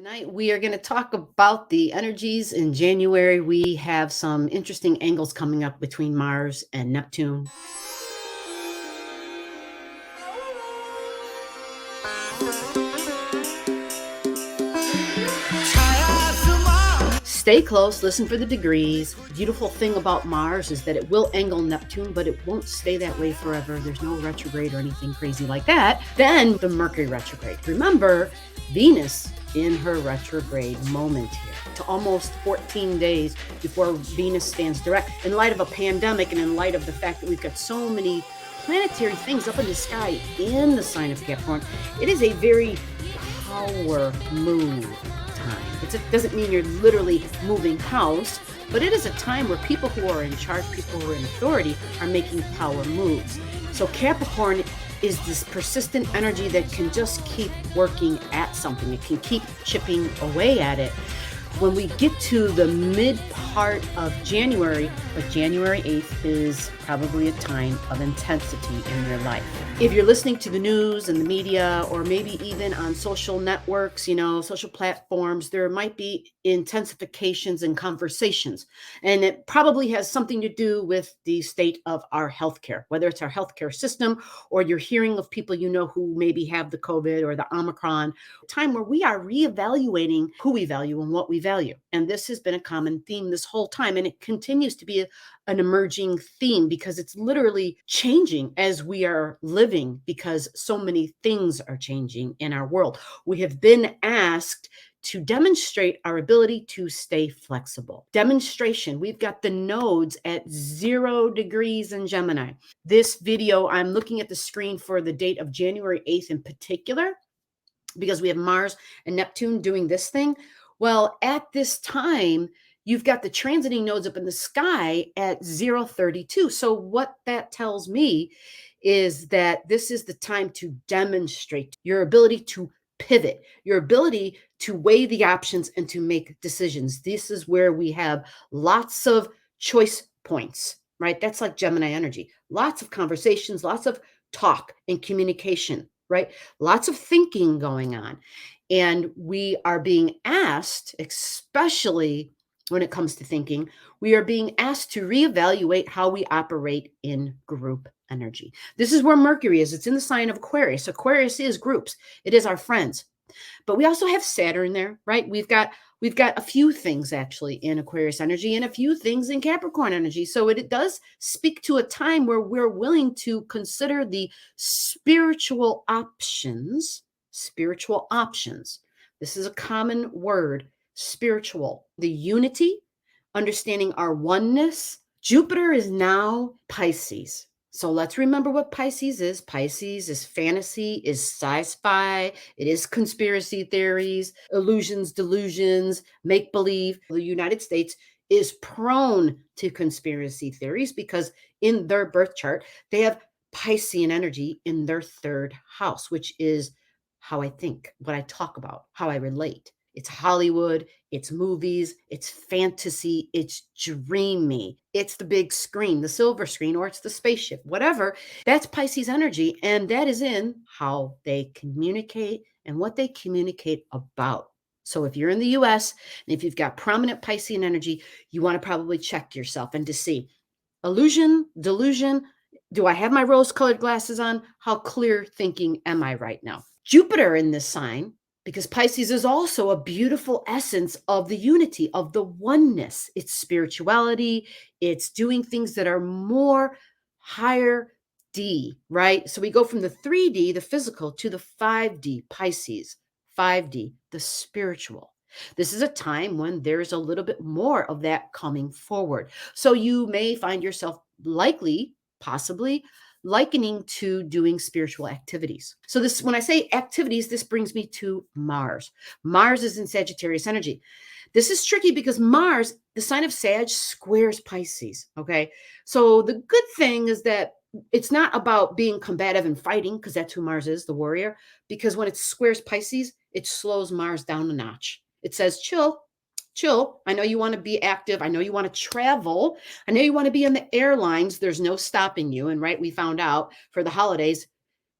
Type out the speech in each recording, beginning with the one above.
Tonight, we are going to talk about the energies in January. We have some interesting angles coming up between Mars and Neptune. Stay close, listen for the degrees. Beautiful thing about Mars is that it will angle Neptune, but it won't stay that way forever. There's no retrograde or anything crazy like that. Then the Mercury retrograde. Remember, Venus in her retrograde moment here to almost 14 days before Venus stands direct. In light of a pandemic and in light of the fact that we've got so many planetary things up in the sky in the sign of Capricorn, it is a very power move time. It doesn't mean you're literally moving house, but it is a time where people who are in charge, people who are in authority, are making power moves. So Capricorn is this persistent energy that can just keep working at something. It can keep chipping away at it. When we get to the mid part of January, like January 8th is probably a time of intensity in your life. If you're listening to the news and the media, or maybe even on social networks, social platforms, there might be intensifications in conversations. And it probably has something to do with the state of our healthcare, whether it's our healthcare system or you're hearing of people who maybe have the COVID or the Omicron, time where we are reevaluating who we value and what we value. And this has been a common theme this whole time. And it continues to be an emerging theme because it's literally changing as we are living, because so many things are changing in our world. We have been asked to demonstrate our ability to stay flexible. Demonstration. We've got the nodes at 0 degrees in Gemini. This video, I'm looking at the screen for the date of January 8th in particular, because we have Mars and Neptune doing this thing. Well, at this time, you've got the transiting nodes up in the sky at 032. So what that tells me is that this is the time to demonstrate your ability to pivot, your ability to weigh the options and to make decisions. This is where we have lots of choice points, right? That's like Gemini energy. Lots of conversations, lots of talk and communication, right? Lots of thinking going on. And we are being asked, especially when it comes to thinking, we are being asked to reevaluate how we operate in group energy. This is where Mercury is. It's in the sign of Aquarius. Aquarius is groups. It is our friends. But we also have Saturn there, right? We've got a few things actually in Aquarius energy and a few things in Capricorn energy. So it does speak to a time where we're willing to consider the spiritual options. Spiritual options. This is a common word. Spiritual, the unity, understanding our oneness. Jupiter is now Pisces. So let's remember what Pisces is. Pisces is fantasy, is sci-fi, it is conspiracy theories, illusions, delusions, make-believe. The United States is prone to conspiracy theories because in their birth chart, they have Piscean energy in their 3rd house, which is how I think, what I talk about, how I relate. It's Hollywood, it's movies, it's fantasy, it's dreamy. It's the big screen, the silver screen, or it's the spaceship, whatever. That's Pisces energy. And that is in how they communicate and what they communicate about. So if you're in the US and if you've got prominent Piscean energy, you want to probably check yourself and to see illusion, delusion. Do I have my rose-colored glasses on? How clear thinking am I right now? Jupiter in this sign, because Pisces is also a beautiful essence of the unity, of the oneness. It's spirituality. It's doing things that are more higher D, right? So we go from the 3D, the physical, to the 5D, Pisces, 5D, the spiritual. This is a time when there's a little bit more of that coming forward. So you may find yourself possibly likening to doing spiritual activities. So this, when I say activities, this brings me to Mars. Mars is in Sagittarius energy. This is tricky because Mars, the sign of Sag, squares Pisces. Okay. So the good thing is that it's not about being combative and fighting, because that's who Mars is, the warrior, because when it squares Pisces, it slows Mars down a notch. It says, chill. I know you want to be active. I know you want to travel. I know you want to be on the airlines. There's no stopping you. And right, we found out for the holidays,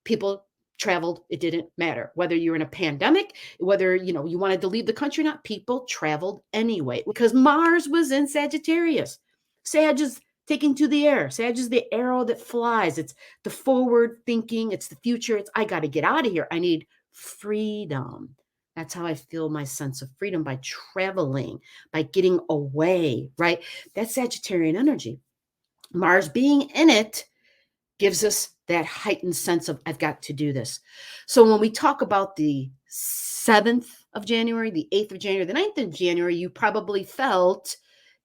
people traveled. It didn't matter whether you're in a pandemic, whether you wanted to leave the country or not. People traveled anyway because Mars was in Sagittarius. Sag is taking to the air. Sag is the arrow that flies. It's the forward thinking. It's the future. It's, I got to get out of here. I need freedom. That's how I feel my sense of freedom, by traveling, by getting away, right? That's Sagittarian energy. Mars being in it gives us that heightened sense of, I've got to do this. So when we talk about the 7th of January, the 8th of January, the 9th of January, you probably felt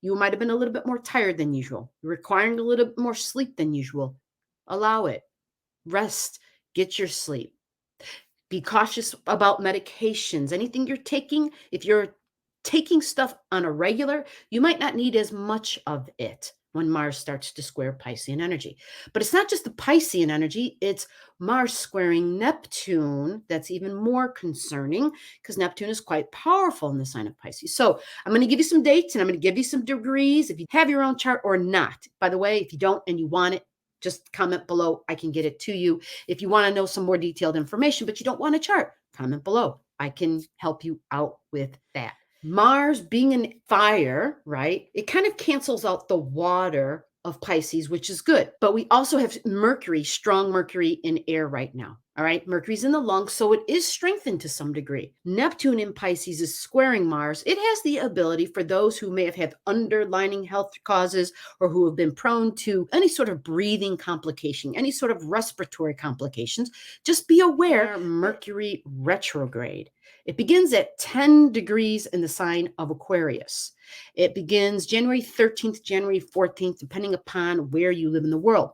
you might have been a little bit more tired than usual, requiring a little bit more sleep than usual. Allow it. Rest. Get your sleep. Be cautious about medications. Anything you're taking, if you're taking stuff on a regular, you might not need as much of it when Mars starts to square Piscean energy. But it's not just the Piscean energy, it's Mars squaring Neptune that's even more concerning, because Neptune is quite powerful in the sign of Pisces. So I'm going to give you some dates and I'm going to give you some degrees if you have your own chart or not. By the way, if you don't and you want it, just comment below. I can get it to you. If you want to know some more detailed information, but you don't want a chart, comment below. I can help you out with that. Mars being in fire, right? It kind of cancels out the water of Pisces, which is good. But we also have Mercury, strong Mercury in air right now. All right. Mercury's in the lungs, so it is strengthened to some degree. Neptune in Pisces is squaring Mars. It has the ability for those who may have had underlying health causes or who have been prone to any sort of breathing complication, any sort of respiratory complications. Just be aware, Mercury retrograde. It begins at 10 degrees in the sign of Aquarius. It begins January 13th, January 14th, depending upon where you live in the world.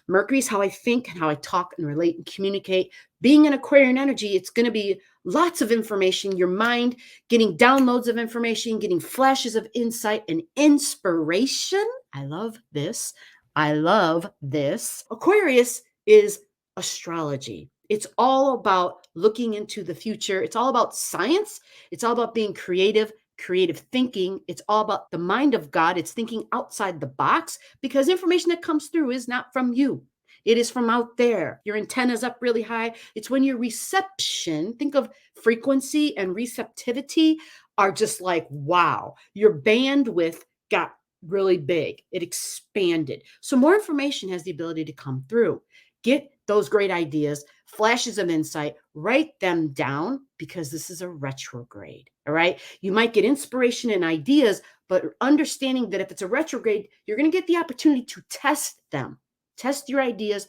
Mercury is how I think and how I talk and relate and communicate. Being an Aquarian energy, it's going to be lots of information, your mind getting downloads of information, getting flashes of insight and inspiration. I love this. I love this. Aquarius is astrology. It's all about looking into the future. It's all about science. It's all about being creative thinking. It's all about the mind of God. It's thinking outside the box, because information that comes through is not from you. It is from out there. Your antenna's up really high. It's when your reception, think of frequency and receptivity, are just like, wow, your bandwidth got really big. It expanded. So more information has the ability to come through. Get those great ideas, flashes of insight, write them down, because this is a retrograde. All right. You might get inspiration and ideas, but understanding that if it's a retrograde, you're going to get the opportunity to test them, test your ideas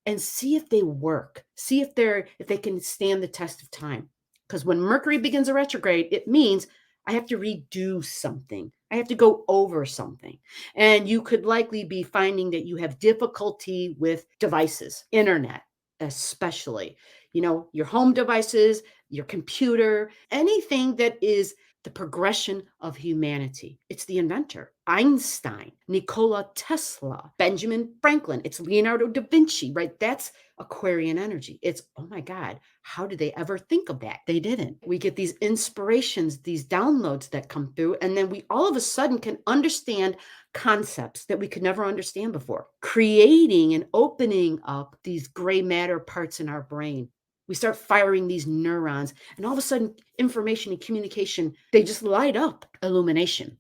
and see if they work. See if they can stand the test of time. Because when Mercury begins a retrograde, it means I have to redo something. I have to go over something. And you could likely be finding that you have difficulty with devices, internet, especially, your home devices, your computer, anything that is the progression of humanity. It's the inventor, Einstein, Nikola Tesla, Benjamin Franklin. It's Leonardo da Vinci, right? That's Aquarian energy. It's, oh my God, how did they ever think of that? They didn't. We get these inspirations, these downloads that come through, and then we all of a sudden can understand concepts that we could never understand before, creating and opening up these gray matter parts in our brain. We start firing these neurons, and all of a sudden, information and communication, they just light up. Illumination.